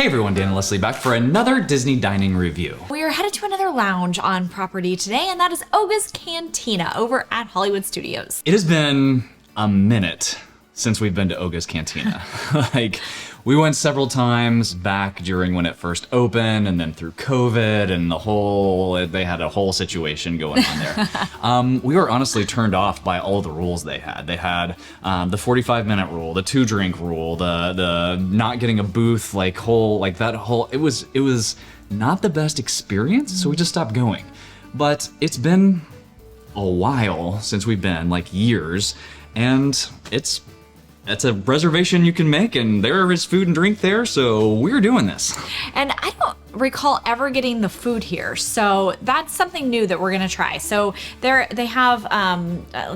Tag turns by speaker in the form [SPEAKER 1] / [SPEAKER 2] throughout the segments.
[SPEAKER 1] Hey everyone, Dan and Leslie back for another Disney dining review.
[SPEAKER 2] We are headed to another lounge on property today, and that is Oga's Cantina over at Hollywood Studios.
[SPEAKER 1] It has been a minute since we've been to Oga's Cantina. We went several times back during when it first opened, and then through COVID and they had a whole situation going on there. We were honestly turned off by all the rules they had. They had the 45-minute rule, the 2-drink rule, the not getting a booth, it was not the best experience, so we just stopped going. But it's been a while since we've been, years, and it's a reservation you can make, and there is food and drink there, so we're doing this. And
[SPEAKER 2] I don't recall ever getting the food here, so that's something new that we're gonna try. So they have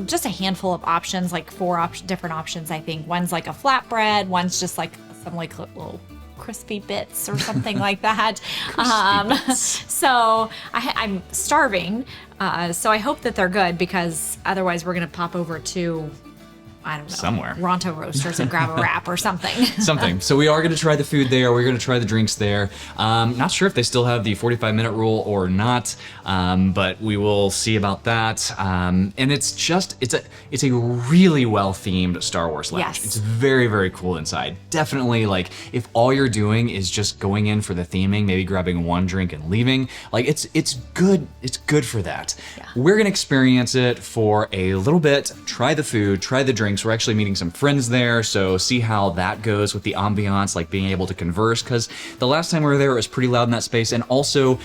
[SPEAKER 2] just a handful of options, like 4 different options, I think. One's like a flatbread, one's just like some little crispy bits or something like that. So I'm starving, so I hope that they're good, because otherwise we're gonna pop over to, I don't know,
[SPEAKER 1] somewhere.
[SPEAKER 2] Ronto Roasters and grab a wrap or something.
[SPEAKER 1] So we are going to try the food there. We're going to try the drinks there. Not sure if they still have the 45-minute rule or not, but we will see about that. And it's a really well-themed Star Wars lounge.
[SPEAKER 2] Yes.
[SPEAKER 1] It's very, very cool inside. Definitely, if all you're doing is just going in for the theming, maybe grabbing 1 drink and leaving, it's good. It's good for that.
[SPEAKER 2] Yeah.
[SPEAKER 1] We're going to experience it for a little bit, try the food, try the drinks. We're actually meeting some friends there, so see how that goes with the ambiance, being able to converse, because the last time we were there it was pretty loud in that space, and also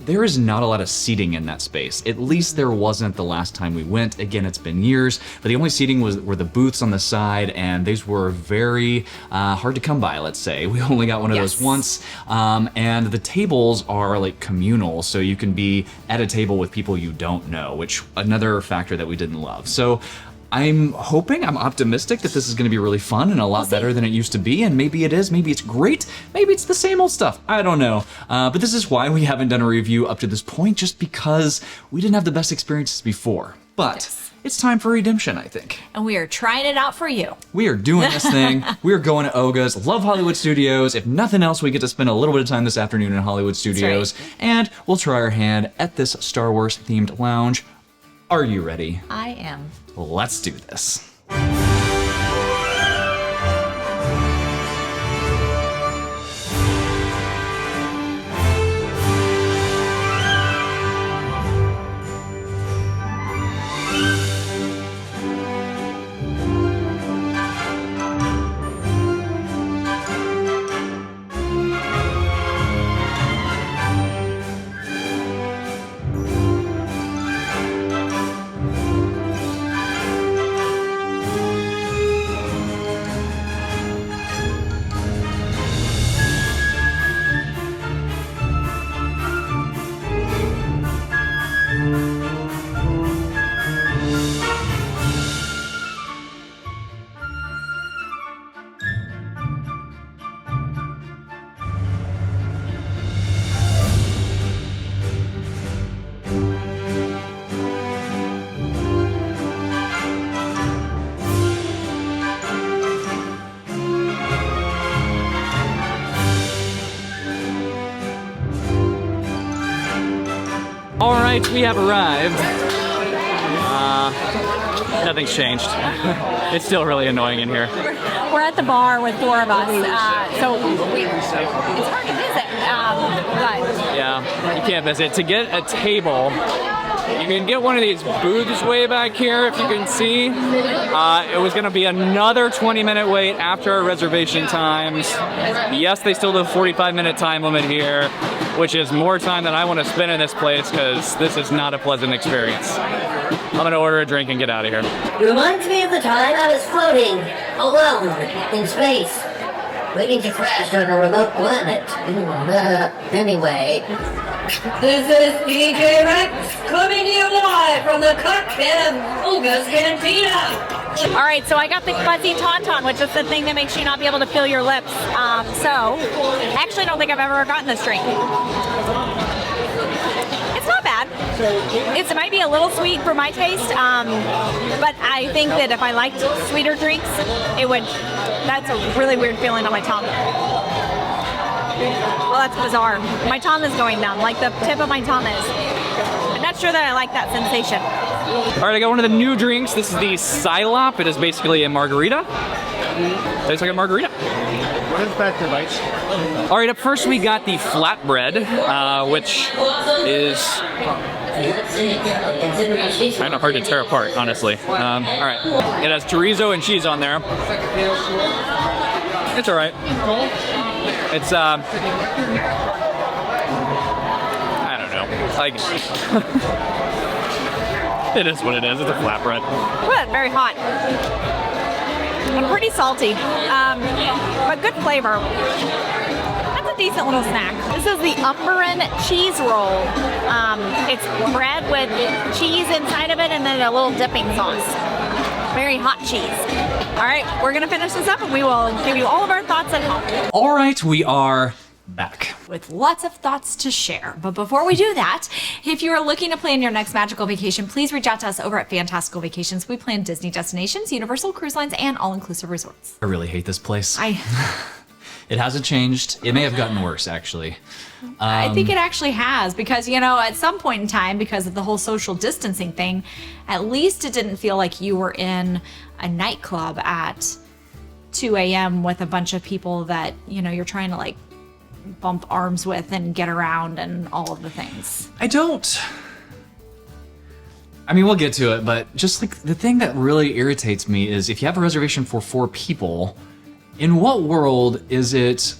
[SPEAKER 1] there is not a lot of seating in that space. At least there wasn't the last time we went. Again, it's been years, but the only seating were the booths on the side, and these were very hard to come by, let's say. We only got one of those once, and the tables are communal, so you can be at a table with people you don't know, which another factor that we didn't love. So I'm optimistic that this is going to be really fun and a lot better than it used to be, and maybe it is, maybe it's great, maybe it's the same old stuff, I don't know. But this is why we haven't done a review up to this point, just because we didn't have the best experiences before. But it's time for redemption, I think.
[SPEAKER 2] And we are trying it out for you.
[SPEAKER 1] We are doing this thing. We are going to Oga's. Love Hollywood Studios. If nothing else, we get to spend a little bit of time this afternoon in Hollywood Studios, and we'll try our hand at this Star Wars themed lounge. Are you ready?
[SPEAKER 2] I am.
[SPEAKER 1] Let's do this.
[SPEAKER 3] All right, we have arrived. Nothing's changed. It's still really annoying in here.
[SPEAKER 4] We're at the bar with 4 of us, so it's hard to visit, but...
[SPEAKER 3] Yeah, you can't visit. To get a table, you can get one of these booths way back here, if you can see. It was going to be another 20-minute wait after our reservation times. Yes, they still have a 45-minute time limit here, which is more time than I want to spend in this place, because this is not a pleasant experience. I'm going to order a drink and get out of here.
[SPEAKER 5] It reminds me of the time I was floating alone in space, waiting to crash on a remote planet. Anyway, this is DJ Rex coming to you live from the cockpit of Oga's Cantina.
[SPEAKER 4] All right, so I got the fuzzy tauntaun, which is the thing that makes you not be able to feel your lips. I actually don't think I've ever gotten this drink. It's not bad. It might be a little sweet for my taste, but I think that if I liked sweeter drinks, that's a really weird feeling on my tongue. Well, that's bizarre. My tongue is going numb, like the tip of my tongue is. I'm not sure that I like that sensation.
[SPEAKER 3] All right, I got one of the new drinks. This is the Silop. It is basically a margarita. Tastes like a margarita.
[SPEAKER 6] What is that device?
[SPEAKER 3] All right, up first we got the flatbread, which is kind of hard to tear apart, honestly. All right, it has chorizo and cheese on there. It's all right. It's I don't know, like it is what it is. It's a flatbread.
[SPEAKER 4] Well, very hot. And pretty salty, but good flavor. That's a decent little snack. This is the Umberan cheese roll. It's bread with cheese inside of it and then a little dipping sauce. Very hot cheese. All right, we're gonna finish this up and we will give you all of our thoughts at home.
[SPEAKER 1] All right, we are back.
[SPEAKER 2] With lots of thoughts to share. But before we do that, if you are looking to plan your next magical vacation, please reach out to us over at Fantastical Vacations. We plan Disney destinations, Universal Cruise Lines, and all-inclusive resorts.
[SPEAKER 1] I really hate this place. It hasn't changed. It may have gotten worse, actually.
[SPEAKER 2] I think it actually has because, you know, at some point in time, because of the whole social distancing thing, at least it didn't feel like you were in a nightclub at 2 a.m. with a bunch of people that, you know, you're trying to like bump arms with and get around and all of the things.
[SPEAKER 1] I mean, we'll get to it, but just like the thing that really irritates me is if you have a reservation for 4 people, in what world is it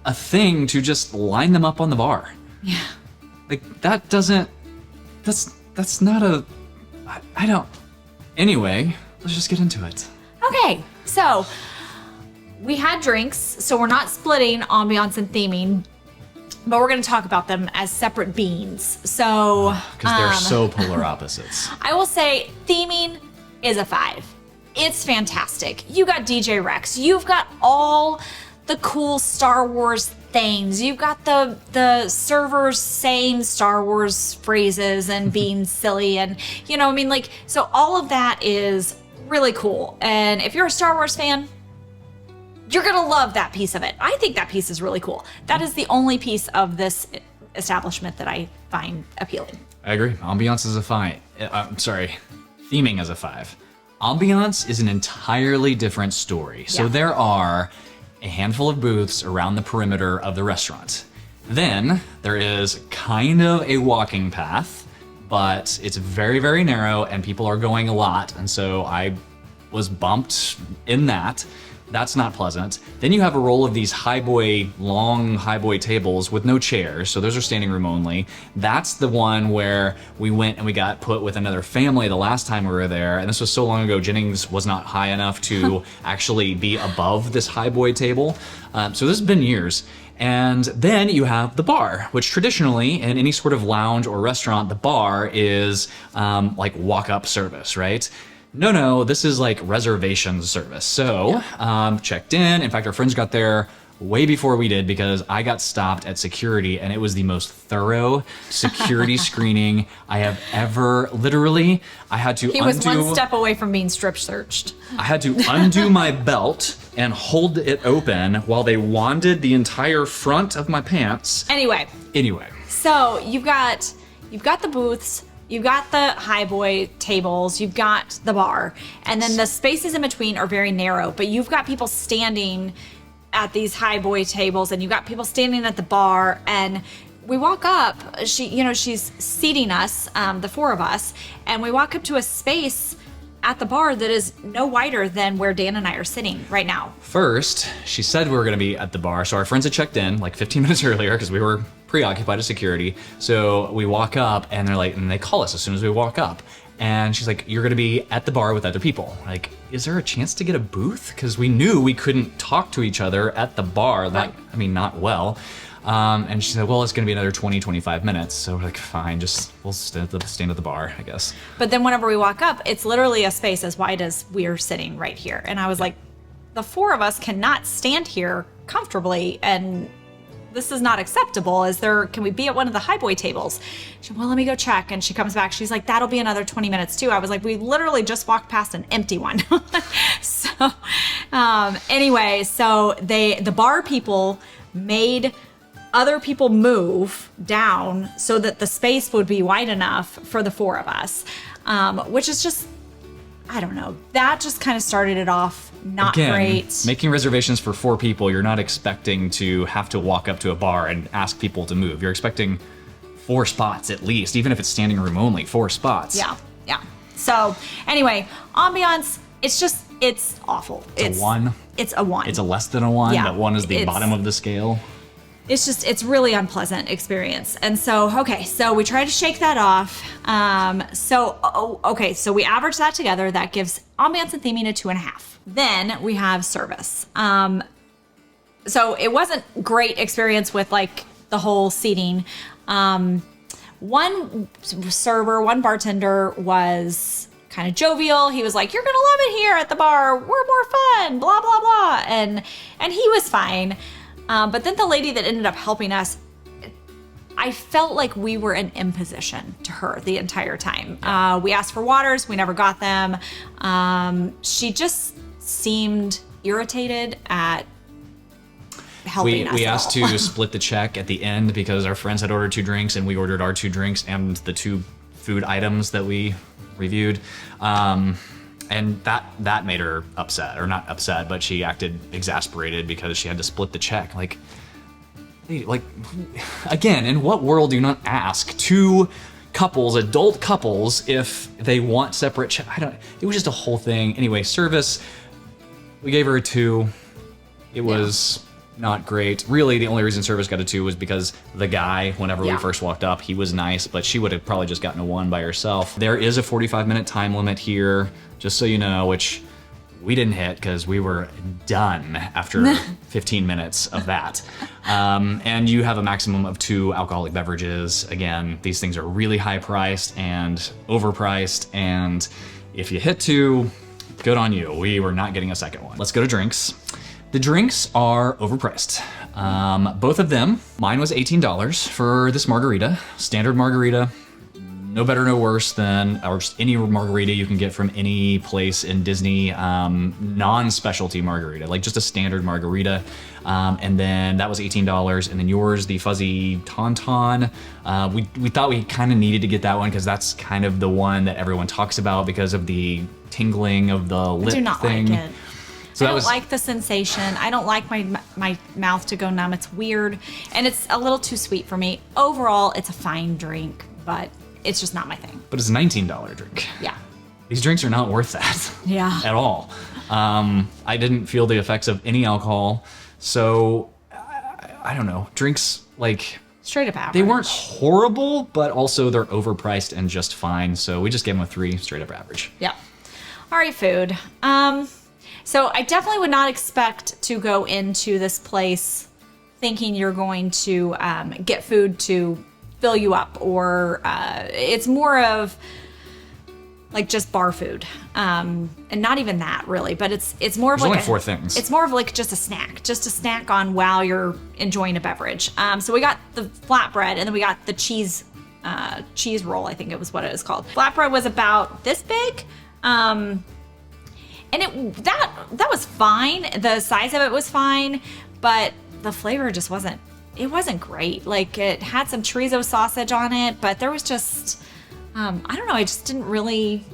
[SPEAKER 1] a thing to just line them up on the bar?
[SPEAKER 2] Yeah.
[SPEAKER 1] Like that doesn't, that's not a, I don't, anyway, let's just get into it.
[SPEAKER 2] Okay, so we had drinks, so we're not splitting ambiance and theming, but we're going to talk about them as separate beans. So,
[SPEAKER 1] Because they're so polar opposites.
[SPEAKER 2] I will say theming is a 5. It's fantastic. You got DJ Rex. You've got all the cool Star Wars things. You've got the servers saying Star Wars phrases and being silly and, you know, I mean, like, so all of that is really cool. And if you're a Star Wars fan, you're gonna love that piece of it. I think that piece is really cool. That is the only piece of this establishment that I find appealing.
[SPEAKER 1] I agree. Ambiance is a 5. I'm sorry, theming is a 5. Ambiance is an entirely different story. So
[SPEAKER 2] Yeah.
[SPEAKER 1] there are a handful of booths around the perimeter of the restaurant. Then there is kind of a walking path, but it's very, very narrow and people are going a lot. And so I was bumped in that. That's not pleasant. Then you have a row of these long highboy tables with no chairs, so those are standing room only. That's the one where we went and we got put with another family the last time we were there, and this was so long ago, Jennings was not high enough to actually be above this highboy table. So this has been years. And then you have the bar, which traditionally in any sort of lounge or restaurant, the bar is like walk-up service, right? No, this is like reservation service. So, checked in. In fact, our friends got there way before we did because I got stopped at security and it was the most thorough security screening I have ever, literally, I had to
[SPEAKER 2] He was one step away from being strip searched.
[SPEAKER 1] I had to undo my belt and hold it open while they wanded the entire front of my pants.
[SPEAKER 2] Anyway, so you've got the booths, you've got the highboy tables, you've got the bar, and then the spaces in between are very narrow, but you've got people standing at these highboy tables and you've got people standing at the bar, and we walk up, she's seating us, the 4 of us, and we walk up to a space at the bar that is no wider than where Dan and I are sitting right now.
[SPEAKER 1] First, she said we were going to be at the bar, so our friends had checked in like 15 minutes earlier because we were preoccupied with security. So we walk up and they call us as soon as we walk up. And she's like, you're going to be at the bar with other people. Like, is there a chance to get a booth? Because we knew we couldn't talk to each other at the bar.
[SPEAKER 2] Right.
[SPEAKER 1] Not well. And she said, well, it's going to be another 20, 25 minutes. So we're like, fine, we'll stand at the bar, I guess.
[SPEAKER 2] But then whenever we walk up, it's literally a space as wide as we're sitting right here. And I was like, the 4 of us cannot stand here comfortably, and this is not acceptable. Can we be at one of the highboy tables? She said, well, let me go check. And she comes back. She's like, that'll be another 20 minutes too. I was like, we literally just walked past an empty one. Anyway, so the bar people made other people move down so that the space would be wide enough for the 4 of us, which is just, I don't know. That just kind of started it off not
[SPEAKER 1] Again,
[SPEAKER 2] great.
[SPEAKER 1] making reservations for 4 people, you're not expecting to have to walk up to a bar and ask people to move. You're expecting 4 spots at least, even if it's standing room only, 4 spots.
[SPEAKER 2] Yeah. So anyway, ambiance, it's awful.
[SPEAKER 1] It's a 1.
[SPEAKER 2] It's a 1.
[SPEAKER 1] It's a less than a 1,
[SPEAKER 2] Yeah,
[SPEAKER 1] but 1 is the
[SPEAKER 2] it's-
[SPEAKER 1] bottom of the scale.
[SPEAKER 2] It's really unpleasant experience. And so, okay, so we try to shake that off. So we average that together. That gives ambiance and theming a 2.5. Then we have service. So it wasn't great experience with like the whole seating. One bartender was kind of jovial. He was like, "You're gonna love it here at the bar. We're more fun, blah blah blah," and he was fine. But then the lady that ended up helping us, I felt like we were an imposition to her the entire time. We asked for waters, we never got them. She just seemed irritated at helping us.
[SPEAKER 1] We
[SPEAKER 2] at
[SPEAKER 1] asked
[SPEAKER 2] all.
[SPEAKER 1] to split the check at the end because our friends had ordered 2 drinks and we ordered our 2 drinks and the 2 food items that we reviewed. And that made her upset, or not upset, but she acted exasperated because she had to split the check. Like, again, in what world do you not ask 2 couples, adult couples, if they want separate check? It was just a whole thing. Anyway, service, we gave her a 2. It was not great. Really, the only reason service got a 2 was because the guy, whenever we first walked up, he was nice, but she would have probably just gotten a 1 by herself. There is a 45-minute time limit here, just so you know, which we didn't hit because we were done after 15 minutes of that. And you have a maximum of 2 alcoholic beverages. Again, these things are really high priced and overpriced, and if you hit 2, good on you. We were not getting a second one. Let's go to drinks. The drinks are overpriced. Both of them. Mine was $18 for this margarita, standard margarita. No better, no worse than or just any margarita you can get from any place in Disney, non-specialty margarita, like just a standard margarita. And then that was $18. And then yours, the fuzzy tauntaun, we thought we kind of needed to get that one because that's kind of the one that everyone talks about because of the tingling of the lip
[SPEAKER 2] I do not
[SPEAKER 1] thing.
[SPEAKER 2] like it.
[SPEAKER 1] So
[SPEAKER 2] I don't like the sensation. I don't like my mouth to go numb. It's weird, and it's a little too sweet for me. Overall, it's a fine drink, but it's just not my thing.
[SPEAKER 1] But it's a $19 drink.
[SPEAKER 2] Yeah.
[SPEAKER 1] These drinks are not worth that.
[SPEAKER 2] Yeah.
[SPEAKER 1] At all. I didn't feel the effects of any alcohol, so I don't know. Drinks, like,
[SPEAKER 2] Straight up average.
[SPEAKER 1] they weren't horrible, but also they're overpriced and just fine. So we just gave them a 3, straight up average.
[SPEAKER 2] Yeah. All right, food. So I definitely would not expect to go into this place thinking you're going to get food to fill you up, or it's more of like just bar food, and not even that really, but it's more of
[SPEAKER 1] There's
[SPEAKER 2] like
[SPEAKER 1] only 4 things.
[SPEAKER 2] It's more of like just a snack on while you're enjoying a beverage. So we got the flatbread, and then we got the cheese roll. I think it was what it was called. Flatbread was about this big. And that was fine. The size of it was fine, but the flavor just wasn't great. Like, it had some chorizo sausage on it, but there was just, I don't know, I just didn't really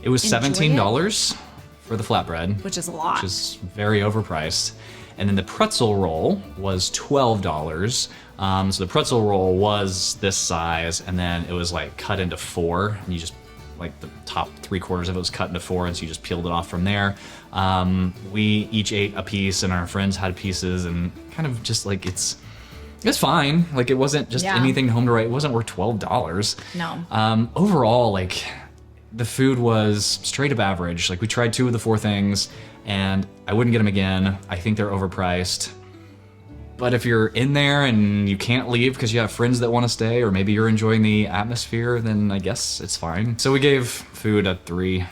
[SPEAKER 1] It was
[SPEAKER 2] enjoy
[SPEAKER 1] $17 for the flatbread,
[SPEAKER 2] which is a lot.
[SPEAKER 1] which is very overpriced. And then the pretzel roll was $12. So the pretzel roll was this size, and then it was like cut into 4, and you just, like, the top 3/4 of it was cut into 4, and so you just peeled it off from there. We each ate a piece, and our friends had pieces, and kind of just like it's fine. Like, it wasn't just anything home to write. It wasn't worth $12.
[SPEAKER 2] No.
[SPEAKER 1] Overall, like, the food was straight up average. Like, we tried 2 of the 4 things, and I wouldn't get them again. I think they're overpriced. But if you're in there and you can't leave because you have friends that want to stay, or maybe you're enjoying the atmosphere, then I guess it's fine. So we gave food a 3.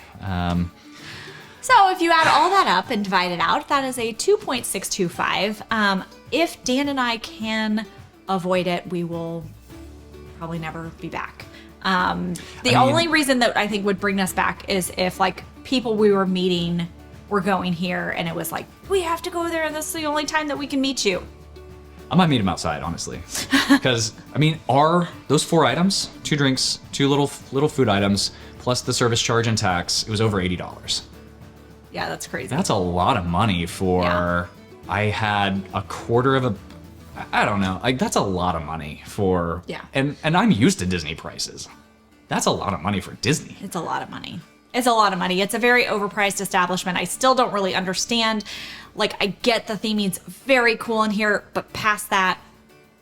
[SPEAKER 2] So if you add all that up and divide it out, that is a 2.625. If Dan and I can avoid it, we will probably never be back. The only reason that I think would bring us back is if, like, people we were meeting were going here and it was like, we have to go there and this is the only time that we can meet you.
[SPEAKER 1] I might meet him outside, honestly, because I mean, are those 4 items, 2 drinks, 2 little food items, plus the service charge and tax? It was over $80.
[SPEAKER 2] Yeah, that's crazy.
[SPEAKER 1] That's a lot of money for.
[SPEAKER 2] Yeah.
[SPEAKER 1] I had a quarter of a. I don't know. Like that's a lot of money for.
[SPEAKER 2] Yeah.
[SPEAKER 1] And I'm used to Disney prices. That's a lot of money for Disney.
[SPEAKER 2] It's a lot of money. It's a lot of money. It's a very overpriced establishment. I still don't really understand. Like, I get the theming's very cool in here, but past that,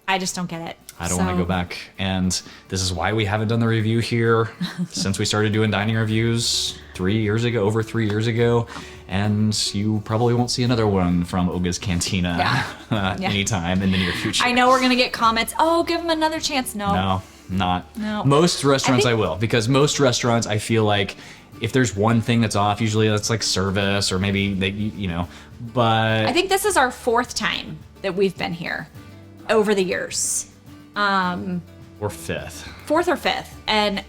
[SPEAKER 2] I just don't get it.
[SPEAKER 1] I don't want to go back. And this is why we haven't done the review here since we started doing dining reviews over 3 years ago. And you probably won't see another one from Oga's Cantina anytime in the near future.
[SPEAKER 2] I know we're going to get comments. Oh, give them another chance.
[SPEAKER 1] No, not.
[SPEAKER 2] No.
[SPEAKER 1] Most restaurants
[SPEAKER 2] I
[SPEAKER 1] I
[SPEAKER 2] think-
[SPEAKER 1] will, because most restaurants I feel like if there's one thing that's off, usually that's like service or maybe they, but
[SPEAKER 2] I think this is our 4th time that we've been here over the years.
[SPEAKER 1] or 5th.
[SPEAKER 2] 4th or 5th. And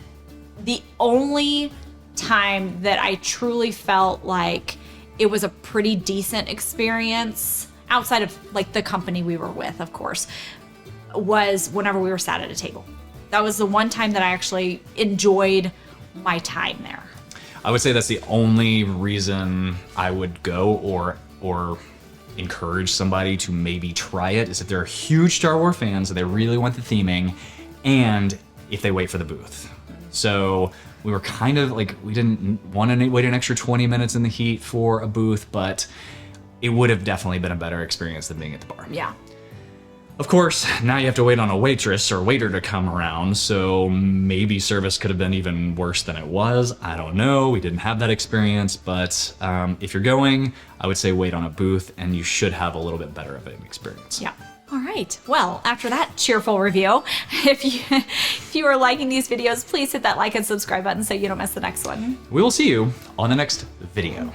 [SPEAKER 2] the only time that I truly felt like it was a pretty decent experience, outside of like the company we were with, of course, was whenever we were sat at a table. That was the one time that I actually enjoyed my time there.
[SPEAKER 1] I would say that's the only reason I would go or encourage somebody to maybe try it is if they're huge Star Wars fans and they really want the theming, and if they wait for the booth. So we were kind of like, we didn't want to wait an extra 20 minutes in the heat for a booth, but it would have definitely been a better experience than being at the bar.
[SPEAKER 2] Yeah.
[SPEAKER 1] Of course, now you have to wait on a waitress or waiter to come around, so maybe service could have been even worse than it was. I don't know. We didn't have that experience, but if you're going, I would say wait on a booth, and you should have a little bit better of an experience.
[SPEAKER 2] Yeah. All right. Well, after that cheerful review, if you are liking these videos, please hit that like and subscribe button so you don't miss the next one.
[SPEAKER 1] We will see you on the next video.